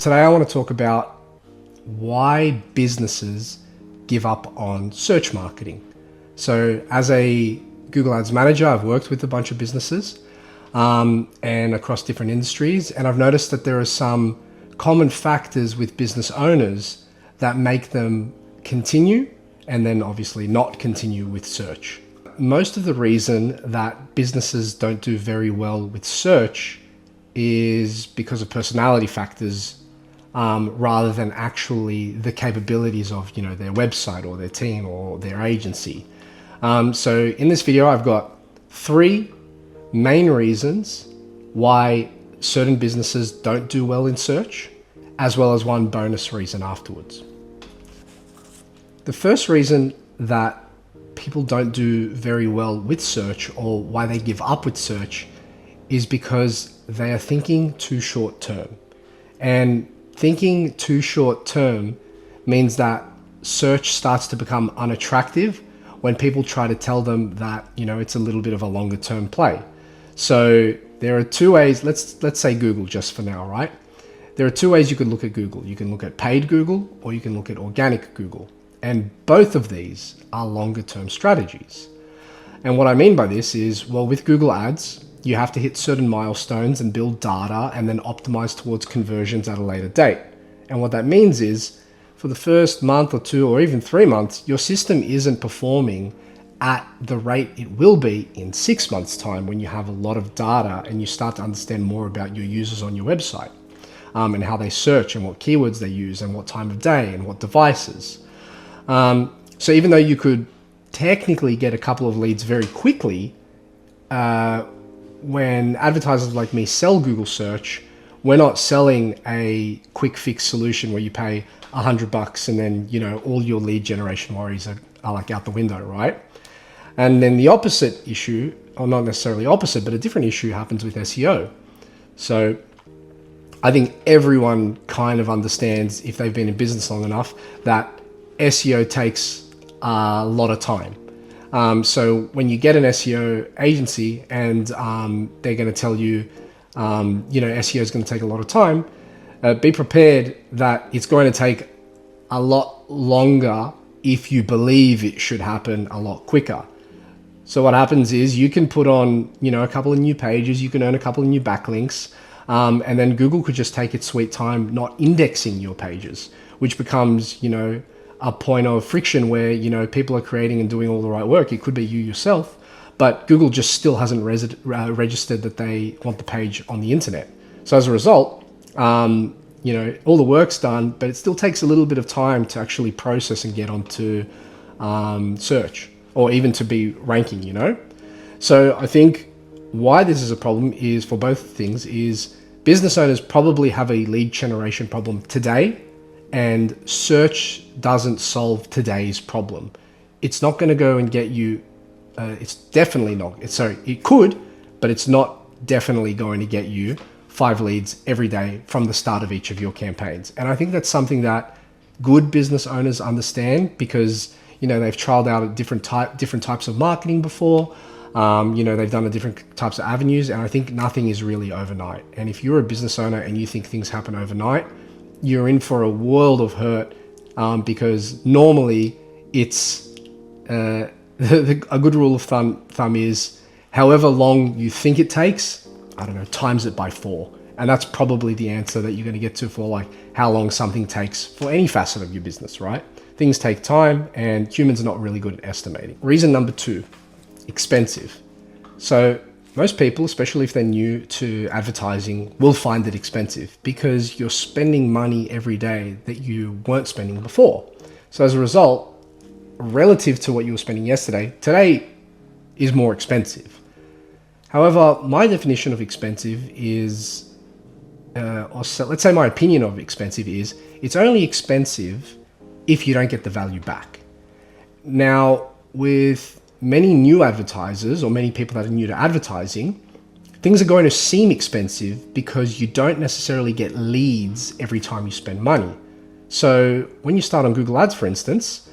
Today I want to talk about why businesses give up on search marketing. So as a Google Ads manager, I've worked with a bunch of businesses and across different industries, and I've noticed that there are some common factors with business owners that make them continue and then obviously not continue with search. Most of the reason that businesses don't do very well with search is because of personality factors rather than actually the capabilities of their website or their team or their agency. So in this video, I've got 3 main reasons why certain businesses don't do well in search, as well as 1 bonus reason afterwards. The first reason that people don't do very well with search, or why they give up with search, is because they are thinking too short term. And thinking too short term means that search starts to become unattractive when people try to tell them that it's a little bit of a longer term play. So there are 2 ways. Let's say Google just for now, right? There are 2 ways you could look at Google. You can look at paid Google, or you can look at organic Google. And both of these are longer term strategies. And what I mean by this is, well, with Google Ads, you have to hit certain milestones and build data and then optimize towards conversions at a later date. And what that means is, for the first month or 2 or even 3 months, your system isn't performing at the rate it will be in 6 months' time, when you have a lot of data and you start to understand more about your users on your website, and how they search and what keywords they use and what time of day and what devices. So even though you could technically get a couple of leads very quickly, when advertisers like me sell Google search, we're not selling a quick fix solution where you pay $100 and then all your lead generation worries are like out the window, right? And then the opposite issue, or not necessarily opposite, but a different issue happens with SEO. So I think everyone kind of understands, if they've been in business long enough, that SEO takes a lot of time. So when you get an SEO agency and they're going to tell you, SEO is going to take a lot of time, be prepared that it's going to take a lot longer if you believe it should happen a lot quicker. So what happens is, you can put on, a couple of new pages, you can earn a couple of new backlinks, and then Google could just take its sweet time not indexing your pages, which becomes, a point of friction where, people are creating and doing all the right work. It could be you yourself, but Google just still hasn't registered that they want the page on the internet. So as a result, all the work's done, but it still takes a little bit of time to actually process and get onto search, or even to be ranking, So I think why this is a problem is, for both things, is business owners probably have a lead generation problem today, and search doesn't solve today's problem. It's not going to go and get you, it's definitely not, it could, but it's not definitely going to get you 5 leads every day from the start of each of your campaigns. And I think that's something that good business owners understand, because they've trialed out different types of marketing before. They've done the different types of avenues, and I think nothing is really overnight. And if you're a business owner and you think things happen overnight, you're in for a world of hurt, because normally it's a good rule of thumb is, however long you think it takes, times it by 4. And that's probably the answer that you're going to get to for like how long something takes for any facet of your business, right? Things take time, and humans are not really good at estimating. Reason number 2, expensive. So most people, especially if they're new to advertising, will find it expensive, because you're spending money every day that you weren't spending before. So as a result, relative to what you were spending yesterday, today is more expensive. However, my definition of expensive is, let's say my opinion of expensive is, it's only expensive if you don't get the value back. Now, with many new advertisers, or many people that are new to advertising, things are going to seem expensive because you don't necessarily get leads every time you spend money. So when you start on Google Ads, for instance,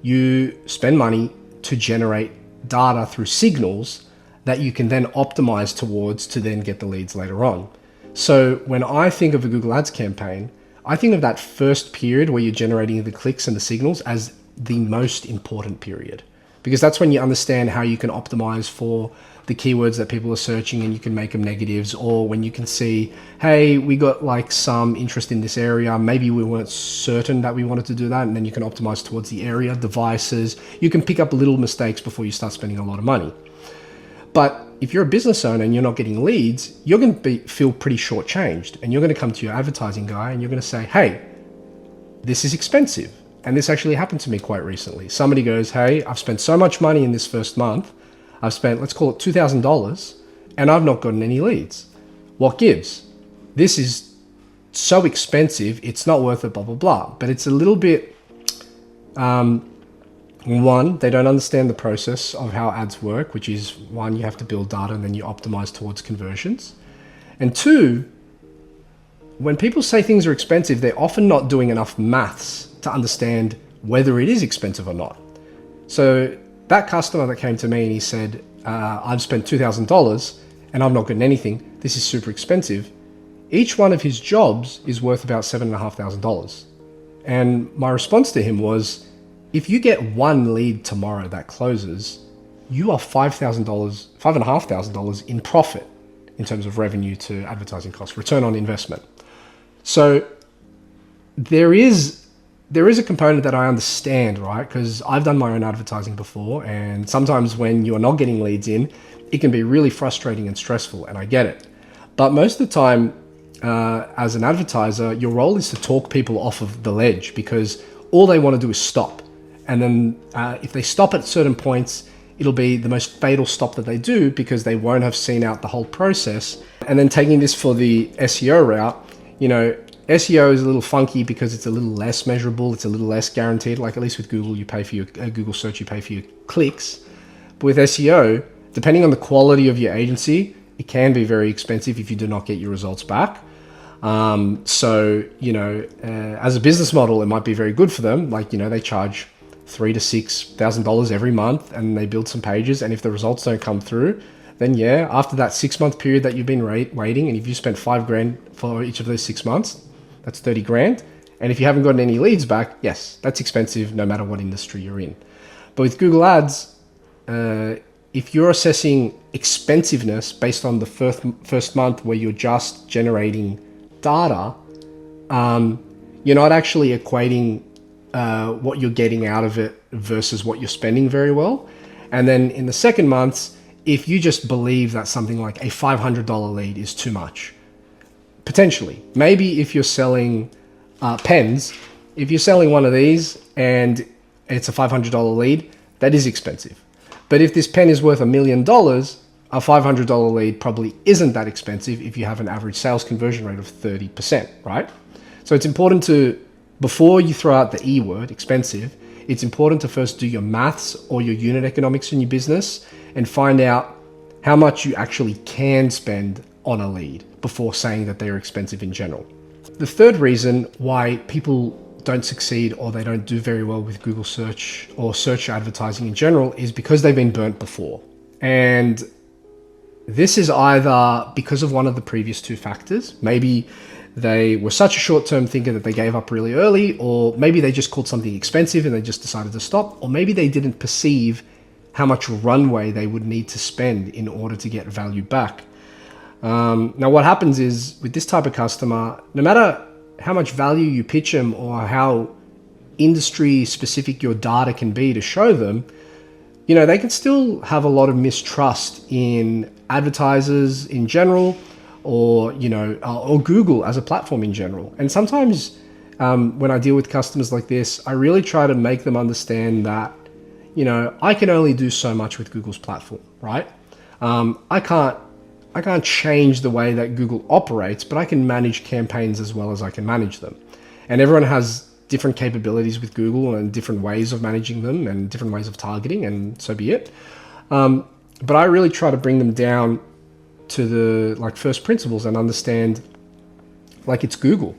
you spend money to generate data through signals that you can then optimize towards to then get the leads later on. So when I think of a Google Ads campaign, I think of that first period where you're generating the clicks and the signals as the most important period, because that's when you understand how you can optimize for the keywords that people are searching and you can make them negatives, or when you can see, hey, we got like some interest in this area, maybe we weren't certain that we wanted to do that, and then you can optimize towards the area, devices. You can pick up little mistakes before you start spending a lot of money. But if you're a business owner and you're not getting leads, you're going to feel pretty shortchanged, and you're going to come to your advertising guy and you're going to say, hey, this is expensive. And this actually happened to me quite recently. Somebody goes, hey, I've spent so much money in this first month. I've spent, let's call it $2,000, and I've not gotten any leads. What gives? This is so expensive, it's not worth it, blah, blah, blah. But it's a little bit, one, they don't understand the process of how ads work, which is, one, you have to build data and then you optimize towards conversions. And two, when people say things are expensive, they're often not doing enough maths to understand whether it is expensive or not. So that customer that came to me and he said, I've spent $2,000 and I've not gotten anything. This is super expensive. Each one of his jobs is worth about $7,500. And my response to him was, if you get one lead tomorrow that closes, you are $5,500 in profit in terms of revenue to advertising costs, return on investment. So there is a component that I understand, right? Because I've done my own advertising before, and sometimes when you're not getting leads in, it can be really frustrating and stressful, and I get it. But most of the time, as an advertiser, your role is to talk people off of the ledge, because all they want to do is stop. And then if they stop at certain points, it'll be the most fatal stop that they do, because they won't have seen out the whole process. And then taking this for the SEO route, SEO is a little funky because it's a little less measurable, it's a little less guaranteed. Like, at least with Google, you pay for your Google search, you pay for your clicks. But with SEO, depending on the quality of your agency, it can be very expensive if you do not get your results back. As a business model, it might be very good for them. Like, they charge $3,000 to $6,000 every month, and they build some pages. And if the results don't come through, then yeah, after that 6-month period that you've been waiting, and if you spent $5,000 for each of those 6 months, that's $30,000. And if you haven't gotten any leads back, yes, that's expensive no matter what industry you're in. But with Google Ads, if you're assessing expensiveness based on the first month where you're just generating data, you're not actually equating what you're getting out of it versus what you're spending very well. And then in the second months, if you just believe that something like a $500 lead is too much, potentially, maybe if you're selling pens, if you're selling one of these and it's a $500 lead, that is expensive. But if this pen is worth $1 million, a $500 lead probably isn't that expensive if you have an average sales conversion rate of 30%, right? So it's important to, before you throw out the E word, expensive, it's important to first do your maths or your unit economics in your business and find out how much you actually can spend on a lead before saying that they're expensive in general. The third reason why people don't succeed or they don't do very well with Google search or search advertising in general is because they've been burnt before. And this is either because of one of the previous two factors. Maybe they were such a short-term thinker that they gave up really early, or maybe they just called something expensive and they just decided to stop, or maybe they didn't perceive how much runway they would need to spend in order to get value back. Now, what happens is with this type of customer, no matter how much value you pitch them or how industry specific your data can be to show them, they can still have a lot of mistrust in advertisers in general, or Google as a platform in general. And sometimes when I deal with customers like this, I really try to make them understand that, I can only do so much with Google's platform, right? I can't change the way that Google operates, but I can manage campaigns as well as I can manage them. And everyone has different capabilities with Google and different ways of managing them and different ways of targeting, and so be it. But I really try to bring them down to the first principles and understand, it's Google.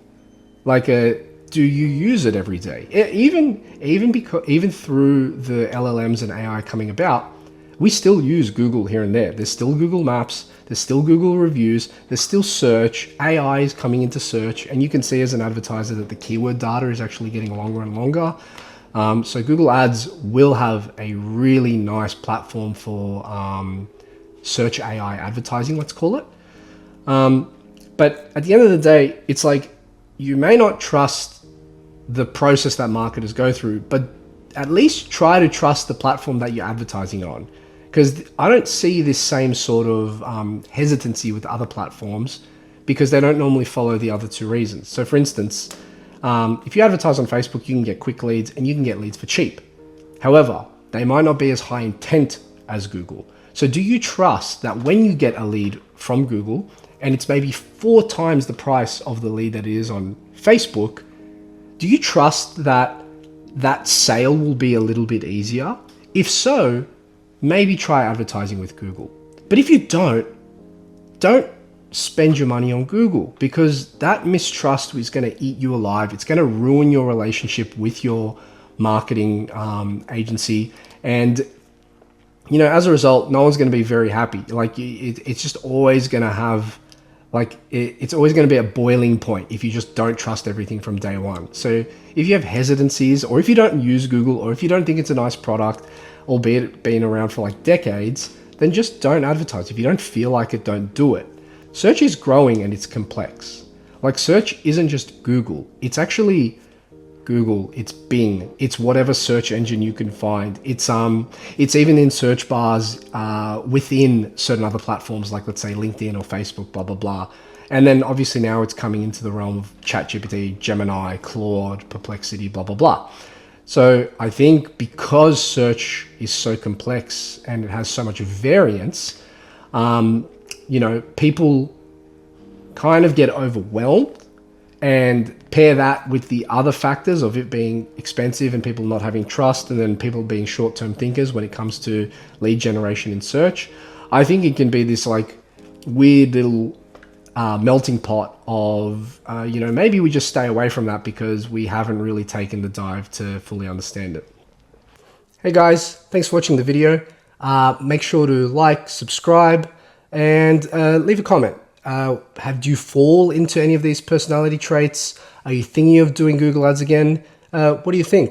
Do you use it every day? Even through the LLMs and AI coming about, we still use Google here and there. There's still Google Maps, there's still Google reviews, there's still search, AI is coming into search, and you can see as an advertiser that the keyword data is actually getting longer and longer. So Google Ads will have a really nice platform for search AI advertising, let's call it. But at the end of the day, it's like, you may not trust the process that marketers go through, but at least try to trust the platform that you're advertising on. Because I don't see this same sort of hesitancy with other platforms, because they don't normally follow the other two reasons. So for instance, if you advertise on Facebook, you can get quick leads and you can get leads for cheap. However, they might not be as high intent as Google. So do you trust that when you get a lead from Google and it's maybe 4 times the price of the lead that it is on Facebook, do you trust that that sale will be a little bit easier? If so, maybe try advertising with Google. But if you don't spend your money on Google, because that mistrust is going to eat you alive. It's going to ruin your relationship with your marketing agency. And, you know, as a result, no one's going to be very happy. Like, it's just always going to have, like, it's always going to be a boiling point if you just don't trust everything from day one. So if you have hesitancies, or if you don't use Google, or if you don't think it's a nice product, albeit it being around for like decades, then just don't advertise. If you don't feel like it, don't do it. Search is growing and it's complex. Like, search isn't just Google. It's actually Google, it's Bing, it's whatever search engine you can find. It's even in search bars within certain other platforms, like let's say LinkedIn or Facebook, blah, blah, blah. And then obviously now it's coming into the realm of ChatGPT, Gemini, Claude, Perplexity, blah, blah, blah. So I think because search is so complex and it has so much variance, you know, people kind of get overwhelmed, and pair that with the other factors of it being expensive and people not having trust, and then people being short-term thinkers when it comes to lead generation in search. I think it can be this like weird little melting pot of, you know, maybe we just stay away from that because we haven't really taken the dive to fully understand it. Hey guys, thanks for watching the video. Make sure to like, subscribe, and leave a comment. Do you fall into any of these personality traits? Are you thinking of doing Google Ads again? What do you think?